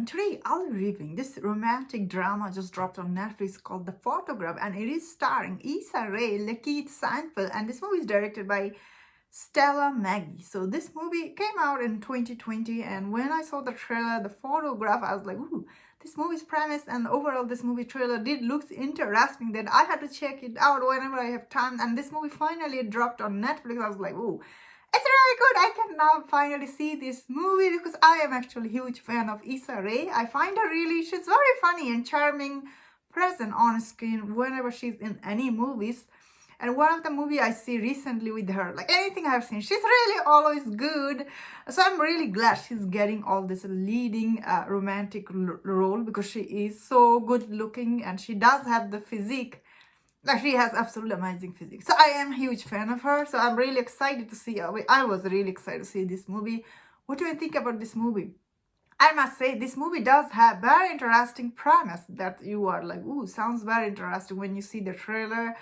and today I'll be reviewing this romantic drama just dropped on Netflix called The Photograph, and it is starring Issa Rae, Lakeith Stanfield, and this movie is directed by Stella Maggie. So this movie came out in 2020, and when I saw the trailer, The Photograph, I was like, ooh, this movie's premise and overall this movie trailer did look interesting that I had to check it out whenever I have time, and this movie finally dropped on Netflix. I was like, ooh, it's really good. I can now finally see this movie because I am actually a huge fan of Issa Rae. I find her she's very funny and charming present on screen whenever she's in any movies. And one of the movie I see recently with her, like anything I've seen, she's really always good. So I'm really glad she's getting all this leading romantic role because she is so good looking and she does have the physique. Like, she has absolutely amazing physique. So I am a huge fan of her. So I'm really excited to see her. I was really excited to see this movie. What do you think about this movie? I must say, this movie does have very interesting premise that you are like, ooh, sounds very interesting when you see the trailer.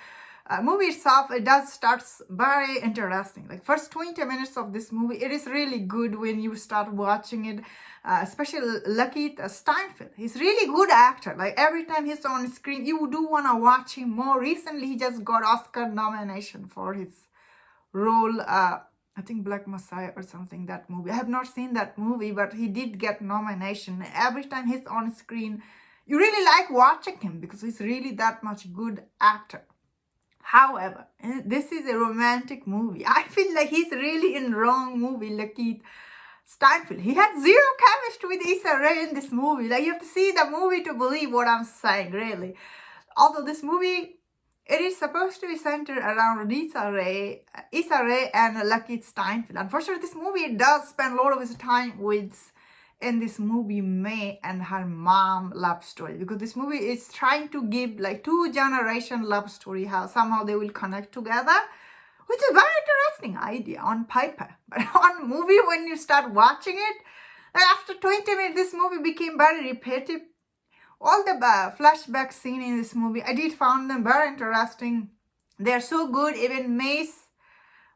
Movie itself, it does starts very interesting. Like first 20 minutes of this movie, it is really good when you start watching it. Especially Lakeith Stanfield, he's really good actor. Like every time he's on screen, you do want to watch him more. Recently, he just got Oscar nomination for his role. I think Black Messiah or something, that movie. I have not seen that movie, but he did get nomination. Every time he's on screen, you really like watching him because he's really that much good actor. However, this is a romantic movie. I feel like he's really in wrong movie, Lakeith Stanfield. He had zero chemistry with Issa Rae in this movie. Like, you have to see the movie to believe what I'm saying, really. Although this movie, it is supposed to be centered around Issa Rae and Lakeith Stanfield. Unfortunately, this movie does spend a lot of its time with, in this movie, May and her mom love story, because this movie is trying to give like two generation love story, how somehow they will connect together, which is a very interesting idea on paper. But on movie, when you start watching it, like after 20 minutes, this movie became very repetitive. All the flashback scene in this movie, I did found them very interesting. They're so good. Even May's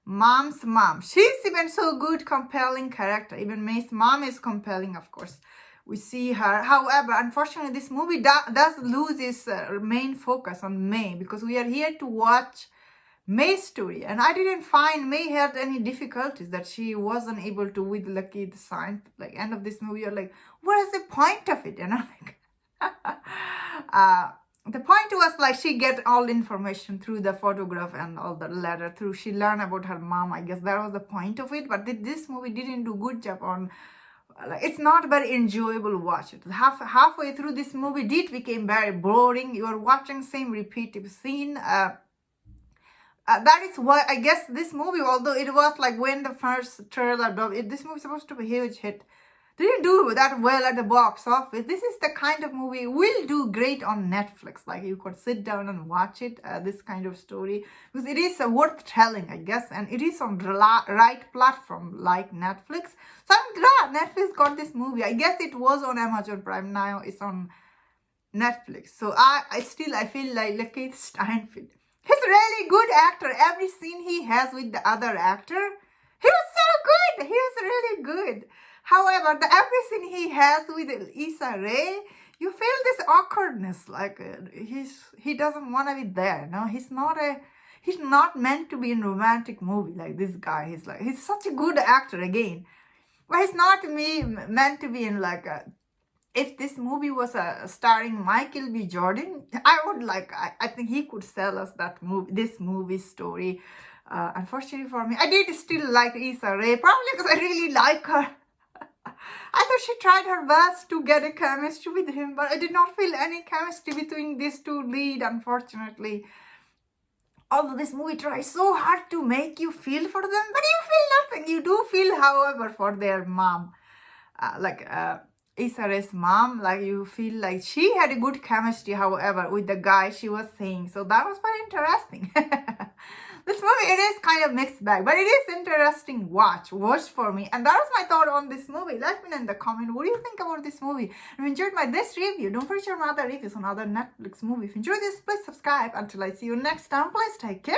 mom's mom, she's even so good, compelling character. Even May's mom is compelling, of course. We see her. However, unfortunately, this movie does lose its main focus on May, because we are here to watch May's story, and I didn't find May had any difficulties that she wasn't able to with Lakeith Stanfield. Like end of this movie, you're like, what is the point of it? You know, like the point was like she get all information through the photograph and all the letter through. She learned about her mom. I guess that was the point of it. But this movie didn't do good job on. Like, it's not very enjoyable to watch it. Halfway through this movie did became very boring. You are watching same repetitive scene. That is why I guess this movie, although it was like when the first trailer, this movie is supposed to be a huge hit, didn't do that well at the box office. This is the kind of movie will do great on Netflix. Like you could sit down and watch it, this kind of story, because it is worth telling, I guess, and it is on the right platform like Netflix. So I'm glad Netflix got this movie. I guess it was on Amazon Prime, now it's on Netflix. So I feel like Lakeith Stanfield, he's a really good actor. Every scene he has with the other actor, he was so good. He was really good. However, every scene he has with Issa Rae, you feel this awkwardness. Like he doesn't want to be there. No, he's not meant to be in romantic movie like this guy. He's such a good actor again, but he's not meant to be in like a. If this movie was starring Michael B. Jordan, I think he could sell us this movie story. Unfortunately for me, I did still like Issa Rae, probably because I really like her. I thought she tried her best to get a chemistry with him, but I did not feel any chemistry between these two lead, unfortunately. Although this movie tries so hard to make you feel for them, but you feel nothing. You do feel, however, for their mom. Issa Rae's mom, like you feel like she had a good chemistry, however, with the guy she was seeing. So that was very interesting. This movie, it is kind of mixed bag, but it is interesting watch for me. And that was my thought on this movie. Let me know in the comment, what do you think about this movie? If you enjoyed this review, don't forget your other reviews on other Netflix movies. If you enjoyed this, please subscribe. Until I see you next time, please take care.